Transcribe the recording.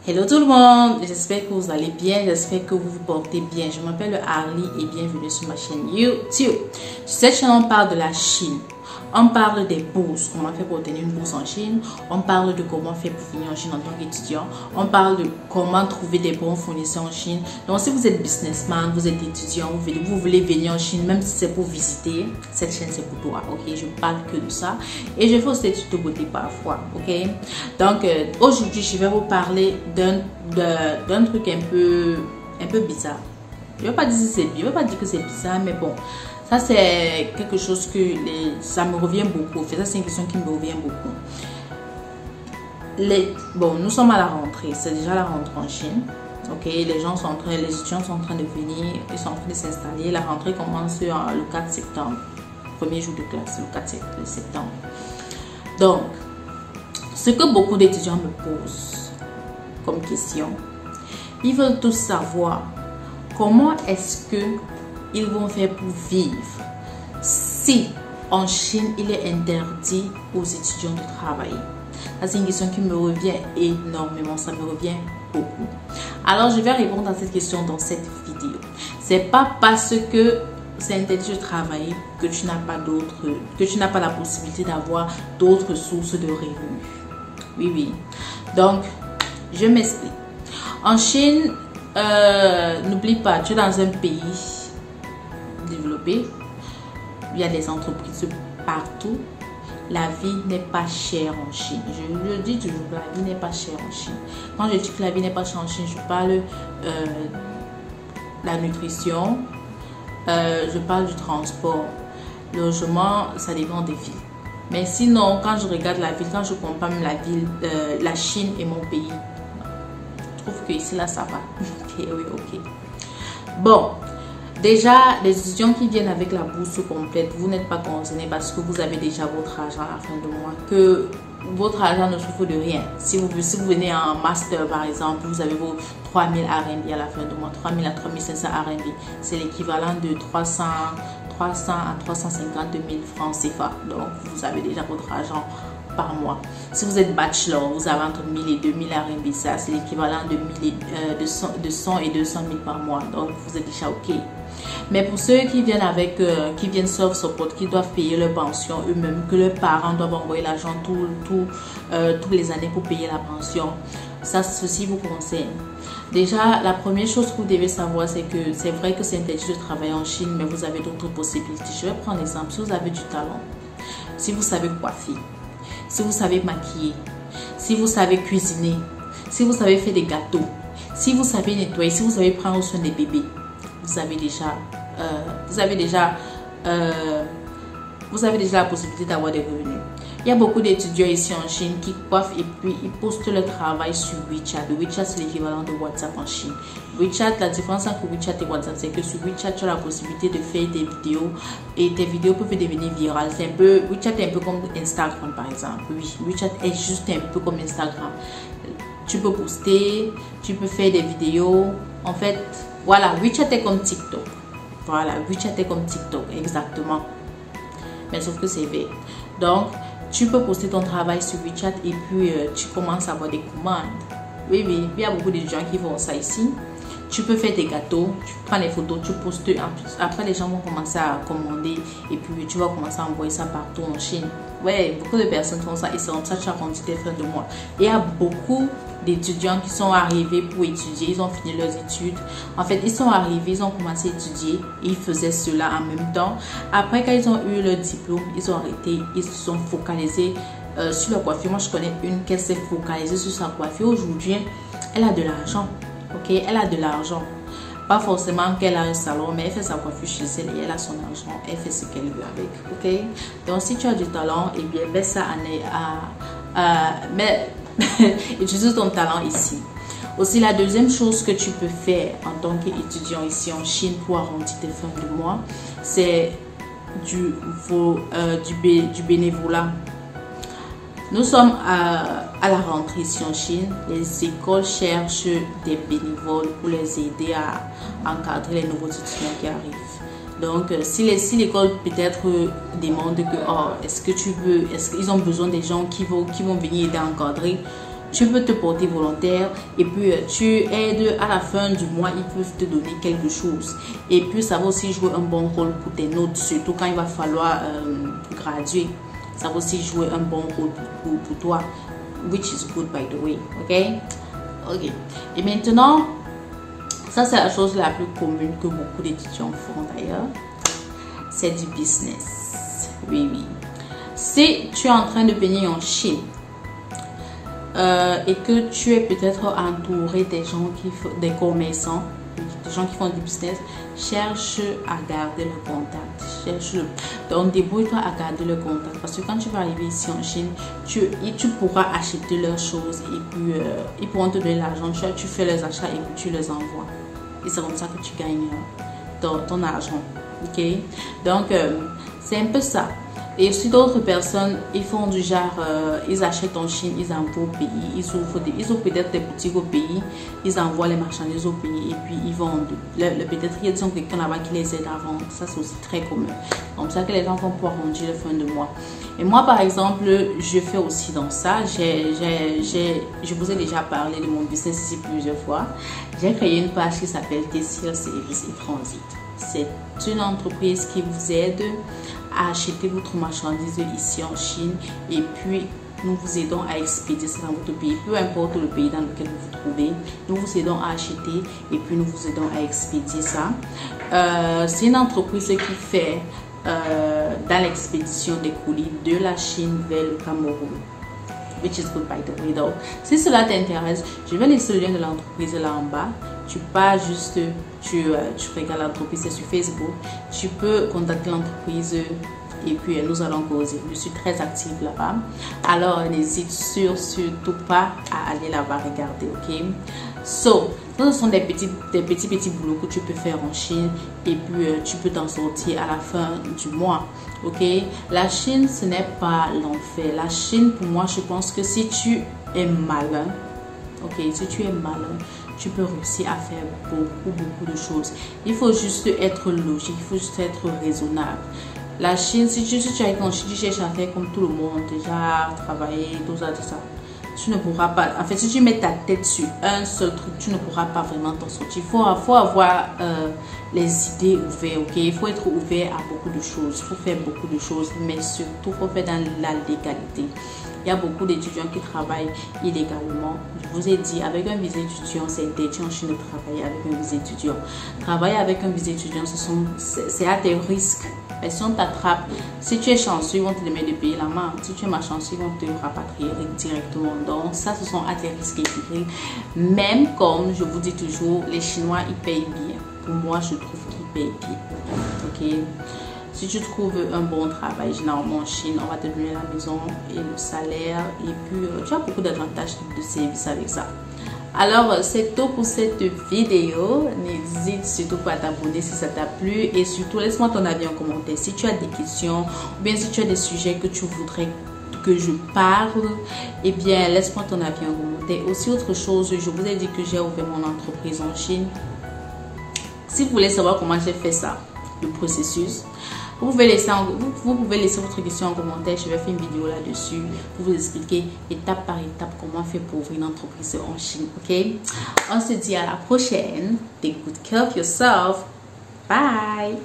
Hello tout le monde, j'espère que vous allez bien, j'espère que vous vous portez bien. Je m'appelle Arlie et bienvenue sur ma chaîne YouTube. Sur cette chaîne, on parle de la Chine. On parle des bourses, comment faire pour obtenir une bourse en Chine. On parle de comment faire pour venir en Chine en tant qu'étudiant. On parle de comment trouver des bons fournisseurs en Chine. Donc si vous êtes businessman, vous êtes étudiant, vous voulez venir en Chine, même si c'est pour visiter, cette chaîne c'est pour toi, ok? Je parle que de ça. Et je fais aussi des tutos beauté parfois, ok? Donc aujourd'hui, je vais vous parler d'un truc un peu bizarre. Je ne vais pas dire que c'est bizarre, mais bon. Ça, c'est quelque chose ça me revient beaucoup. En fait, ça, c'est une question qui me revient beaucoup. Bon, nous sommes à la rentrée. C'est déjà la rentrée en Chine. Ok, les étudiants sont en train de venir. Ils sont en train de s'installer. La rentrée commence le 4 septembre. Premier jour de classe, le 4 septembre. Donc, ce que beaucoup d'étudiants me posent comme question, ils veulent tous savoir comment est-ce que ils vont faire pour vivre si en Chine il est interdit aux étudiants de travailler. C'est une question qui me revient énormément, ça me revient beaucoup. Alors je vais répondre à cette question dans cette vidéo. C'est pas parce que c'est interdit de travailler que tu n'as pas la possibilité d'avoir d'autres sources de revenus. Oui. Donc je m'explique. En Chine, n'oublie pas, tu es dans un pays développé, il y a des entreprises partout. La vie n'est pas chère en Chine. Je le dis toujours, la vie n'est pas chère en Chine. Quand je dis que la vie n'est pas chère en Chine, je parle de la nutrition, je parle du transport, logement, ça dépend des villes. Mais sinon, quand je regarde la ville, quand je compare la ville, la Chine et mon pays, je trouve que ici là ça va. Ok. Bon. Déjà, les étudiants qui viennent avec la bourse complète, vous n'êtes pas concernés parce que vous avez déjà votre argent à la fin de mois, que votre argent ne souffre de rien. Si vous venez en master par exemple, vous avez vos 3000 RMB à la fin du mois, 3000 à 3500 RMB. C'est l'équivalent de 300 à 350 000 francs CFA. Donc, vous avez déjà votre argent par mois. Si vous êtes bachelor, vous avez entre 1000 et 2000 RMB. Ça, c'est l'équivalent de 100 et 200 000 par mois. Donc, vous êtes déjà OK. Mais pour ceux qui viennent self-support, qui doivent payer leur pension eux-mêmes, que leurs parents doivent envoyer l'argent toutes les années pour payer la pension, ceci vous concerne. Déjà, la première chose que vous devez savoir, c'est que c'est vrai que c'est interdit de travailler en Chine, mais vous avez d'autres possibilités. Je vais prendre l'exemple. Si vous avez du talent, si vous savez coiffer, si vous savez maquiller, si vous savez cuisiner, si vous savez faire des gâteaux, si vous savez nettoyer, si vous savez prendre soin des bébés, vous avez déjà la possibilité d'avoir des revenus. Il y a beaucoup d'étudiants ici en Chine qui coiffent et puis ils postent leur travail sur WeChat. WeChat, c'est l'équivalent de WhatsApp en Chine. WeChat, la différence entre WeChat et WhatsApp, c'est que sur WeChat, tu as la possibilité de faire des vidéos et tes vidéos peuvent devenir virales. WeChat est un peu comme Instagram par exemple. Oui, WeChat est juste un peu comme Instagram. Tu peux poster, tu peux faire des vidéos. En fait, voilà, WeChat est comme TikTok. Voilà, WeChat est comme TikTok, exactement. Mais sauf que c'est vert. Donc, tu peux poster ton travail sur WeChat et puis tu commences à avoir des commandes. Oui, il y a beaucoup de gens qui font ça ici. Tu peux faire des gâteaux, tu prends les photos, tu postes. Après, les gens vont commencer à commander et puis tu vas commencer à envoyer ça partout en Chine. Ouais, beaucoup de personnes font ça et c'est comme ça que tu as rendu tes fins de mois. Il y a beaucoup d'étudiants qui sont arrivés pour étudier, ils ont fini leurs études. En fait, ils sont arrivés, ils ont commencé à étudier et ils faisaient cela en même temps. Après, quand ils ont eu leur diplôme, ils ont arrêté, ils se sont focalisés sur la coiffure. Moi, je connais une qui s'est focalisée sur sa coiffure. Aujourd'hui, elle a de l'argent. Ok, elle a de l'argent. Pas forcément qu'elle a un salon, mais elle fait sa coiffure chez elle et elle a son argent. Elle fait ce qu'elle veut avec. Ok, donc si tu as du talent, eh bien, mets ça utilise ton talent ici. Aussi, la deuxième chose que tu peux faire en tant qu'étudiant ici en Chine pour arrondir tes fins de mois, c'est du bénévolat. Nous sommes à la rentrée ici en Chine. Les écoles cherchent des bénévoles pour les aider à encadrer les nouveaux étudiants qui arrivent. Donc, si l'école peut-être demande que, est-ce qu'ils ont besoin des gens qui vont venir aider à encadrer, tu peux te porter volontaire et puis tu aides à la fin du mois, ils peuvent te donner quelque chose. Et puis ça va aussi jouer un bon rôle pour tes notes, surtout quand il va falloir graduer. Ça va aussi jouer un bon rôle pour toi, which is good by the way, ok. Et maintenant, ça c'est la chose la plus commune que beaucoup d'étudiants font d'ailleurs, c'est du business. Oui. Si tu es en train de payer en Chine et que tu es peut-être entouré des gens des commerçants, des gens qui font du business, cherche à garder le contact. Donc débrouille-toi à garder le contact, parce que quand tu vas arriver ici en Chine, tu pourras acheter leurs choses et puis ils pourront te donner l'argent. Tu fais les achats et puis tu les envoies. Et c'est comme ça que tu gagnes ton argent. Ok, donc c'est un peu ça. Et aussi d'autres personnes, ils font du genre, ils achètent en Chine, ils envoient au pays, ils ouvrent peut-être des boutiques au pays, ils envoient les marchandises au pays et puis ils vendent. Peut-être ils ont quelqu'un là-bas qui les aide à vendre, ça c'est aussi très commun. Comme ça que les gens vont pouvoir arrondir le fin de mois. Et moi par exemple, je fais aussi dans ça, je vous ai déjà parlé de mon business ici plusieurs fois. J'ai créé une page qui s'appelle Tessia Services et Transit. C'est une entreprise qui vous aide à acheter votre marchandise ici en Chine et puis nous vous aidons à expédier ça dans votre pays, peu importe le pays dans lequel vous vous trouvez. Nous vous aidons à acheter et puis nous vous aidons à expédier ça. C'est une entreprise qui fait dans l'expédition des colis de la Chine vers le Cameroun. Which is good by the way though. Si cela t'intéresse, je vais laisser le lien de l'entreprise là en bas. Tu pars juste, tu regardes l'entreprise sur Facebook. Tu peux contacter l'entreprise et puis nous allons causer. Je suis très active là-bas. Alors n'hésite surtout pas à aller là-bas regarder, ok? So, ce sont des petits boulots que tu peux faire en Chine et puis tu peux t'en sortir à la fin du mois. Ok, la Chine ce n'est pas l'enfer. La Chine pour moi, je pense que si tu es malin, ok, si tu es malin, tu peux réussir à faire beaucoup de choses. Il faut juste être logique, il faut juste être raisonnable. La Chine, si tu arrives en Chine, tu cherches à faire comme tout le monde, déjà travailler, tout ça. Tu ne pourras pas, en fait, si tu mets ta tête sur un seul truc, tu ne pourras pas vraiment t'en sortir. Il faut avoir les idées ouvertes, ok? Il faut être ouvert à beaucoup de choses, il faut faire beaucoup de choses, mais surtout, il faut faire dans la légalité. Il y a beaucoup d'étudiants qui travaillent illégalement. Je vous ai dit, avec un visa étudiant, c'est interdit en Chine de travailler avec un visa étudiant. Travailler avec un visa étudiant, c'est à tes risques. Et si on t'attrape, si tu es chanceux, ils vont te demander de payer la main. Si tu es malchanceux, ils vont te rapatrier directement. Donc, ça, ce sont à tes risques et périls. Même comme je vous dis toujours, les Chinois, ils payent bien. Pour moi, je trouve qu'ils payent bien. Ok? Si tu trouves un bon travail, généralement en Chine, on va te donner la maison et le salaire. Et puis, tu as beaucoup d'avantages de service avec ça. Alors, c'est tout pour cette vidéo. N'hésite surtout pas à t'abonner si ça t'a plu. Et surtout, laisse-moi ton avis en commentaire. Si tu as des questions ou bien si tu as des sujets que tu voudrais que je parle, eh bien, laisse-moi ton avis en commentaire. Aussi, autre chose, je vous ai dit que j'ai ouvert mon entreprise en Chine. Si vous voulez savoir comment j'ai fait ça, le processus, vous pouvez laisser votre question en commentaire. Je vais faire une vidéo là-dessus pour vous expliquer étape par étape comment faire pour ouvrir une entreprise en Chine. Ok? On se dit à la prochaine. Take good care of yourself. Bye.